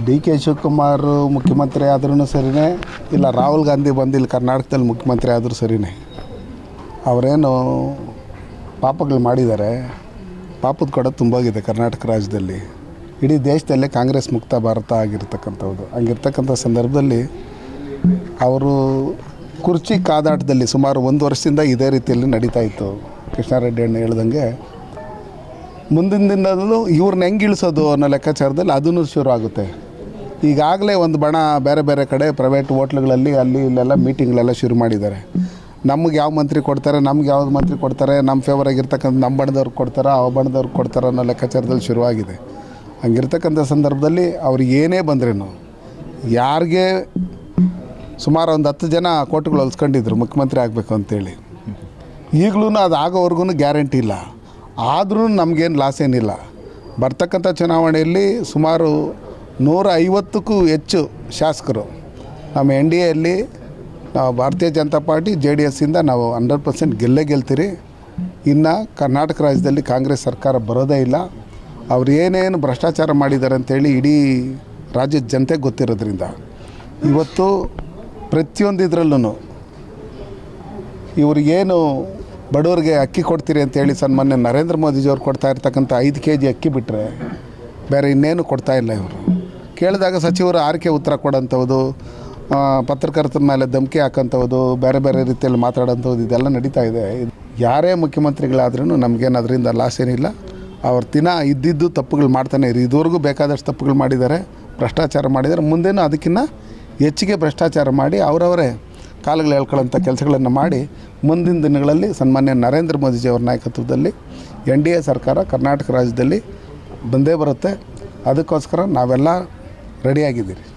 D K Shivakumar ಮುಖ್ಯಮಂತ್ರಿ ಆದ್ರೂ ಸರಿಯೇ, ಇಲ್ಲ ರಾಹುಲ್ ಗಾಂಧಿ ಬಂದು ಇಲ್ಲಿ ಕರ್ನಾಟಕದಲ್ಲಿ ಮುಖ್ಯಮಂತ್ರಿ ಆದರೂ ಸರಿಯೇ. ಅವರೇನು ಪಾಪಗಳು ಮಾಡಿದ್ದಾರೆ, ಪಾಪದ ಕೊಡ ತುಂಬೋಗಿದೆ ಕರ್ನಾಟಕ ರಾಜ್ಯದಲ್ಲಿ. ಇಡೀ ದೇಶದಲ್ಲೇ ಕಾಂಗ್ರೆಸ್ ಮುಕ್ತ ಭಾರತ ಆಗಿರ್ತಕ್ಕಂಥದ್ದು. ಹಂಗಿರ್ತಕ್ಕಂಥ ಸಂದರ್ಭದಲ್ಲಿ ಅವರು ಕುರ್ಚಿ ಕಾದಾಟದಲ್ಲಿ ಸುಮಾರು 1 ವರ್ಷದಿಂದ ಇದೇ ರೀತಿಯಲ್ಲಿ ನಡೀತಾ ಇತ್ತು. ಕೃಷ್ಣಾರೆಡ್ಡಿ ಅಣ್ಣ ಹೇಳ್ದಂಗೆ ಮುಂದಿನ ದಿನದಲ್ಲೂ ಇವ್ರನ್ನ ಹೆಂಗೆ ಇಳಿಸೋದು ಅನ್ನೋ ಲೆಕ್ಕಾಚಾರದಲ್ಲಿ ಅದೂ ಶುರು ಆಗುತ್ತೆ. ಈಗಾಗಲೇ ಒಂದು ಬಣ ಬೇರೆ ಬೇರೆ ಕಡೆ ಪ್ರೈವೇಟ್ ಹೋಟ್ಲುಗಳಲ್ಲಿ ಅಲ್ಲಿ ಇಲ್ಲೆಲ್ಲ ಮೀಟಿಂಗ್ಗಳೆಲ್ಲ ಶುರು ಮಾಡಿದ್ದಾರೆ. ನಮ್ಗೆ ಯಾವ ಮಂತ್ರಿ ಕೊಡ್ತಾರೆ, ನಮ್ಗೆ ಯಾವ ಮಂತ್ರಿ ಕೊಡ್ತಾರೆ, ನಮ್ಮ ಫೇವರಾಗಿರ್ತಕ್ಕಂಥ ನಮ್ಮ ಬಣದವ್ರಿಗೆ ಕೊಡ್ತಾರೆ, ಆ ಬಣದವ್ರಿಗೆ ಕೊಡ್ತಾರೆ ಅನ್ನೋ ಲೆಕ್ಕಾಚಾರದಲ್ಲಿ ಶುರುವಾಗಿದೆ. ಹಂಗಿರ್ತಕ್ಕಂಥ ಸಂದರ್ಭದಲ್ಲಿ ಅವ್ರು ಏನೇ ಬಂದ್ರೇನು, ಯಾರಿಗೆ ಸುಮಾರು ಒಂದು 10 ಜನ ಕೋರ್ಟ್ಗಳು ಹೊಲ್ಸ್ಕೊಂಡಿದ್ರು ಮುಖ್ಯಮಂತ್ರಿ ಆಗಬೇಕು ಅಂತೇಳಿ. ಈಗಲೂ ಅದು ಆಗೋವರೆಗೂ ಗ್ಯಾರಂಟಿ ಇಲ್ಲ. ಆದರೂ ನಮಗೇನು ಲಾಸ್ ಏನಿಲ್ಲ. ಬರ್ತಕ್ಕಂಥ ಚುನಾವಣೆಯಲ್ಲಿ ಸುಮಾರು 150ಕ್ಕೂ ಹೆಚ್ಚು ಶಾಸಕರು ನಮ್ಮ NDAಯಲ್ಲಿ ನಾವು ಭಾರತೀಯ ಜನತಾ ಪಾರ್ಟಿ JDSಯಿಂದ ನಾವು 100% ಗೆಲ್ತೀರಿ. ಇನ್ನು ಕರ್ನಾಟಕ ರಾಜ್ಯದಲ್ಲಿ ಕಾಂಗ್ರೆಸ್ ಸರ್ಕಾರ ಬರೋದೇ ಇಲ್ಲ. ಅವ್ರು ಏನೇನು ಭ್ರಷ್ಟಾಚಾರ ಮಾಡಿದ್ದಾರೆ ಅಂತೇಳಿ ಇಡೀ ರಾಜ್ಯದ ಜನತೆಗೆ ಗೊತ್ತಿರೋದ್ರಿಂದ ಇವತ್ತು ಪ್ರತಿಯೊಂದು ಇದರಲ್ಲೂ ಇವ್ರಿಗೇನು ಬಡವರಿಗೆ ಅಕ್ಕಿ ಕೊಡ್ತೀರಿ ಅಂತೇಳಿ ಸನ್ಮಾನ್ಯ ನರೇಂದ್ರ ಮೋದಿಜಿಯವ್ರು ಕೊಡ್ತಾ ಇರ್ತಕ್ಕಂಥ 5 kg ಅಕ್ಕಿ ಬಿಟ್ಟರೆ ಬೇರೆ ಇನ್ನೇನು ಕೊಡ್ತಾಯಿಲ್ಲ. ಇವರು ಕೇಳಿದಾಗ ಸಚಿವರು ಆರ್ಕೆ ಉತ್ತರ ಕೊಡೋಂಥದ್ದು, ಪತ್ರಕರ್ತರ ಮೇಲೆ ಧಮಕಿ ಹಾಕೋಂಥದ್ದು, ಬೇರೆ ಬೇರೆ ರೀತಿಯಲ್ಲಿ ಮಾತಾಡೋಂಥದ್ದು ಇದೆಲ್ಲ ನಡೀತಾ ಇದೆ. ಯಾರೇ ಮುಖ್ಯಮಂತ್ರಿಗಳಾದ್ರೂ ನಮಗೇನು ಅದರಿಂದ ಲಾಸ್ ಏನಿಲ್ಲ. ಅವ್ರ ದಿನ ಇದ್ದಿದ್ದು ತಪ್ಪುಗಳು ಮಾಡ್ತಾನೆ ಇರಿ. ಇದುವರೆಗೂ ಬೇಕಾದಷ್ಟು ತಪ್ಪುಗಳು ಮಾಡಿದ್ದಾರೆ, ಭ್ರಷ್ಟಾಚಾರ ಮಾಡಿದ್ದಾರೆ. ಮುಂದೇನು ಅದಕ್ಕಿಂತ ಹೆಚ್ಚಿಗೆ ಭ್ರಷ್ಟಾಚಾರ ಮಾಡಿ ಅವರವರೇ ಕಾಲುಗಳು ಹೇಳ್ಕೊಳ್ಳೋಂಥ ಕೆಲಸಗಳನ್ನು ಮಾಡಿ ಮುಂದಿನ ದಿನಗಳಲ್ಲಿ ಸನ್ಮಾನ್ಯ ನರೇಂದ್ರ ಮೋದಿಜಿಯವರ ನಾಯಕತ್ವದಲ್ಲಿ NDA ಸರ್ಕಾರ ಕರ್ನಾಟಕ ರಾಜ್ಯದಲ್ಲಿ ಬಂದೇ ಬರುತ್ತೆ. ಅದಕ್ಕೋಸ್ಕರ ನಾವೆಲ್ಲ ರೆಡಿಯಾಗಿದ್ದೀರಿ.